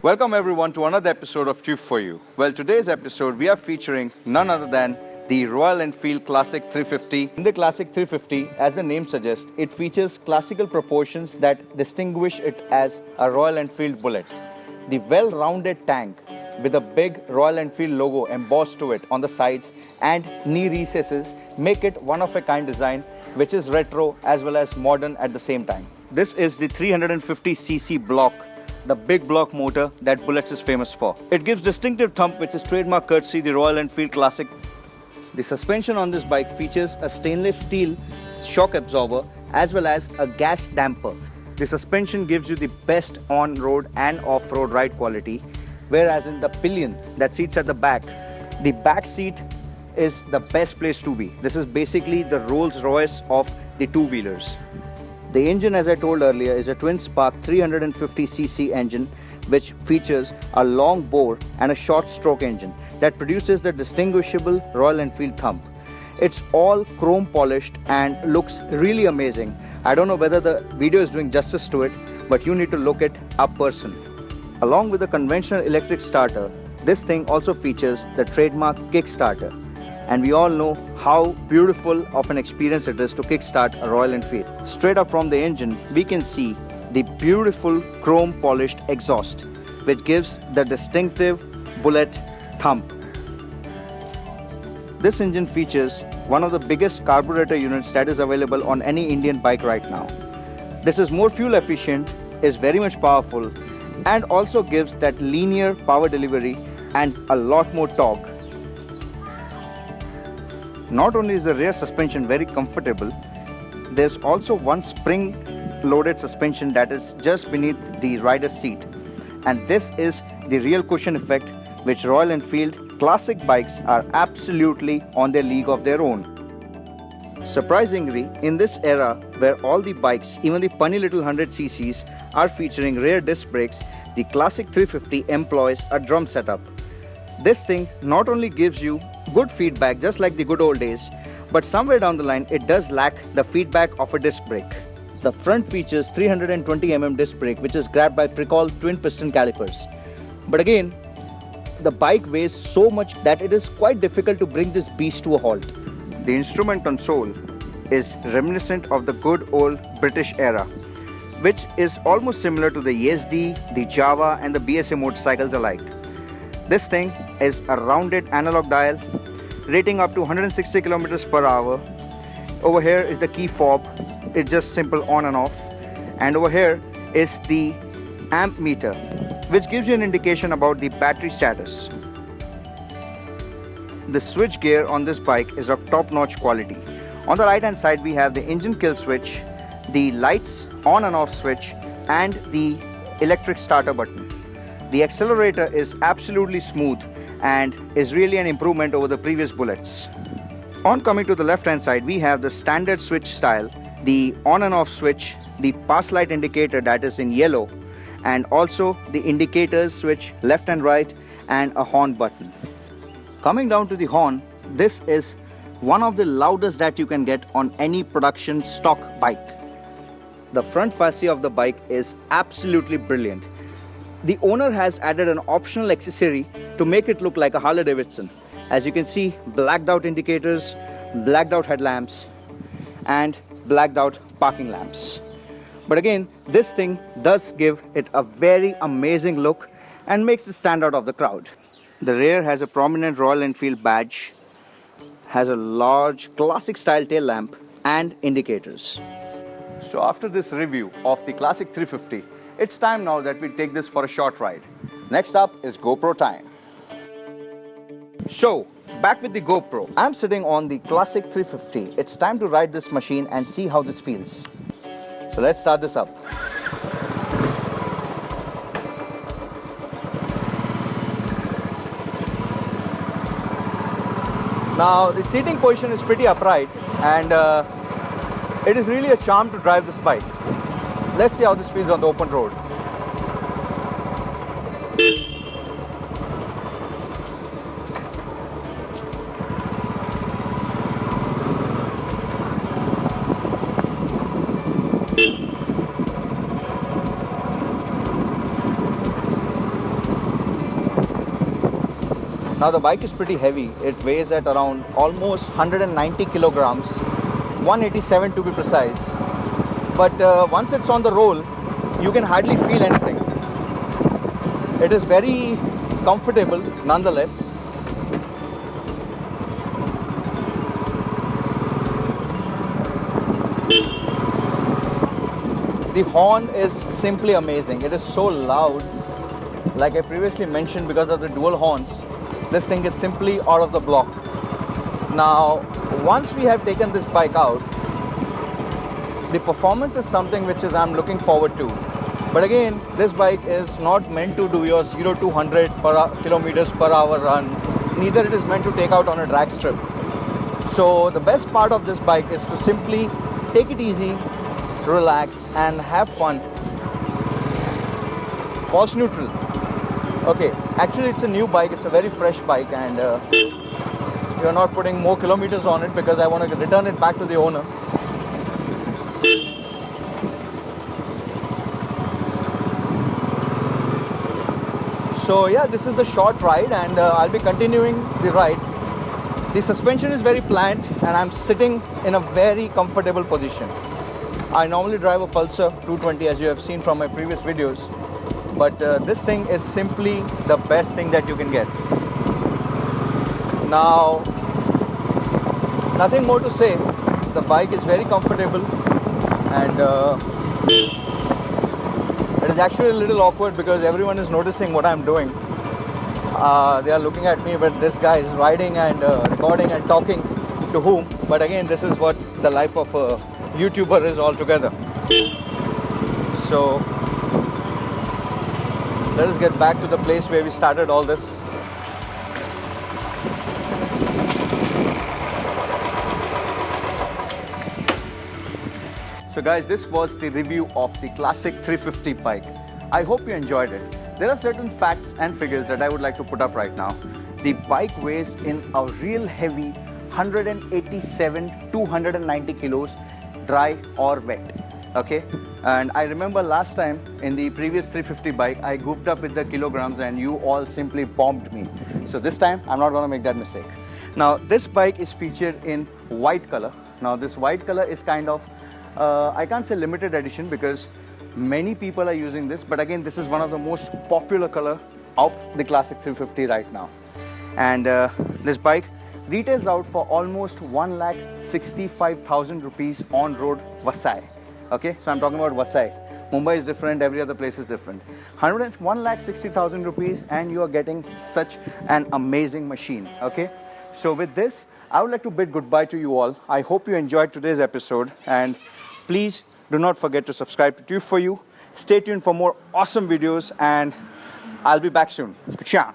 Welcome everyone to another episode of Tube for You. Well, today's episode we are featuring none other than the Royal Enfield Classic 350. In the Classic 350, as the name suggests, it features classical proportions that distinguish it as a Royal Enfield bullet. The well-rounded tank with a big Royal Enfield logo embossed to it on the sides and knee recesses make it one-of-a-kind design which is retro as well as modern at the same time. This is the 350cc block, the big block motor that Bullets is famous for. It gives distinctive thump which is trademark courtesy the Royal Enfield Classic. The suspension on this bike features a stainless steel shock absorber as well as a gas damper. The suspension gives you the best on-road and off-road ride quality, whereas in the pillion that seats at the back seat is the best place to be. This is basically the Rolls Royce of the two-wheelers. The engine, as I told earlier, is a twin-spark 350cc engine which features a long bore and a short stroke engine that produces the distinguishable Royal Enfield thump. It's all chrome polished and looks really amazing. I don't know whether the video is doing justice to it, but you need to look it up person. Along with the conventional electric starter, this thing also features the trademark kickstarter. And we all know how beautiful of an experience it is to kickstart a Royal Enfield. Straight up from the engine, we can see the beautiful chrome polished exhaust, which gives the distinctive bullet thump. This engine features one of the biggest carburetor units that is available on any Indian bike right now. This is more fuel efficient, is very much powerful, and also gives that linear power delivery and a lot more torque. Not only is the rear suspension very comfortable, there's also one spring-loaded suspension that is just beneath the rider's seat. And this is the real cushion effect which Royal Enfield classic bikes are absolutely on their league of their own. Surprisingly, in this era where all the bikes, even the punny little 100cc's, are featuring rear disc brakes, the Classic 350 employs a drum setup. This thing not only gives you good feedback just like the good old days, but somewhere down the line it does lack the feedback of a disc brake. The front features 320mm disc brake which is grabbed by Pricol twin piston calipers. But again, the bike weighs so much that it is quite difficult to bring this beast to a halt. The instrument console is reminiscent of the good old British era, which is almost similar to the Yazdi, the Jaguar and the BSA motorcycles alike. This thing is a rounded analog dial rating up to 160 km per hour. Over here is the key fob, it's just simple on and off. And over here is the amp meter, which gives you an indication about the battery status. The switch gear on this bike is of top-notch quality. On the right hand side we have the engine kill switch, the lights on and off switch and the electric starter button. The accelerator is absolutely smooth and is really an improvement over the previous Bullets. On coming to the left hand side we have the standard switch style, the on and off switch, the pass light indicator that is in yellow, and also the indicators switch left and right and a horn button. Coming down to the horn, this is one of the loudest that you can get on any production stock bike. The front fascia of the bike is absolutely brilliant. The owner has added an optional accessory to make it look like a Harley Davidson. As you can see, blacked out indicators, blacked out headlamps and blacked out parking lamps. But again, this thing does give it a very amazing look and makes it stand out of the crowd. The rear has a prominent Royal Enfield badge, has a large classic style tail lamp and indicators. So after this review of the Classic 350, it's time now that we take this for a short ride. Next up is GoPro time. So, back with the GoPro. I'm sitting on the Classic 350. It's time to ride this machine and see how this feels. So let's start this up. Now the seating position is pretty upright and it is really a charm to drive this bike. Let's see how this feels on the open road. Now the bike is pretty heavy. It weighs at around almost 190 kilograms, 187 to be precise. But once it's on the roll, you can hardly feel anything. It is very comfortable nonetheless. The horn is simply amazing. It is so loud. Like I previously mentioned, because of the dual horns, this thing is simply out of the block. Now, once we have taken this bike out, the performance is something which I'm looking forward to. But again, this bike is not meant to do your 0 to 100 kilometers per hour run. Neither it is meant to take out on a drag strip. So the best part of this bike is to simply take it easy, relax and have fun. False neutral. Okay, actually it's a new bike, it's a very fresh bike, and you're not putting more kilometers on it because I want to return it back to the owner. So yeah, this is the short ride, and I'll be continuing the ride. The suspension is very pliant and I'm sitting in a very comfortable position. I normally drive a Pulsar 220 as you have seen from my previous videos, but this thing is simply the best thing that you can get. Now, nothing more to say. The bike is very comfortable, and it is actually a little awkward because everyone is noticing what I'm doing. They are looking at me, but this guy is riding and recording and talking to whom? But again, this is what the life of a YouTuber is altogether. So let us get back to the place where we started all this. So guys, this was the review of the Classic 350 bike. I hope you enjoyed it. There are certain facts and figures that I would like to put up right now. The bike weighs in a real heavy 187 to 190 kilos, dry or wet. Okay, and I remember last time in the previous 350 bike I goofed up with the kilograms and you all simply bombed me. So this time I'm not going to make that mistake. Now this bike is featured in white color. Now this white color is kind of I can't say limited edition because many people are using this, but again this is one of the most popular color of the Classic 350 right now. And this bike retails out for almost 1,65,000 rupees on road Vasai. Okay, so I'm talking about Vasai. Mumbai is different, every other place is different. 1,60,000 rupees and you are getting such an amazing machine. Okay, so with this I would like to bid goodbye to you all. I hope you enjoyed today's episode, and please do not forget to subscribe to Tube for You. Stay tuned for more awesome videos, and I'll be back soon. Kucha.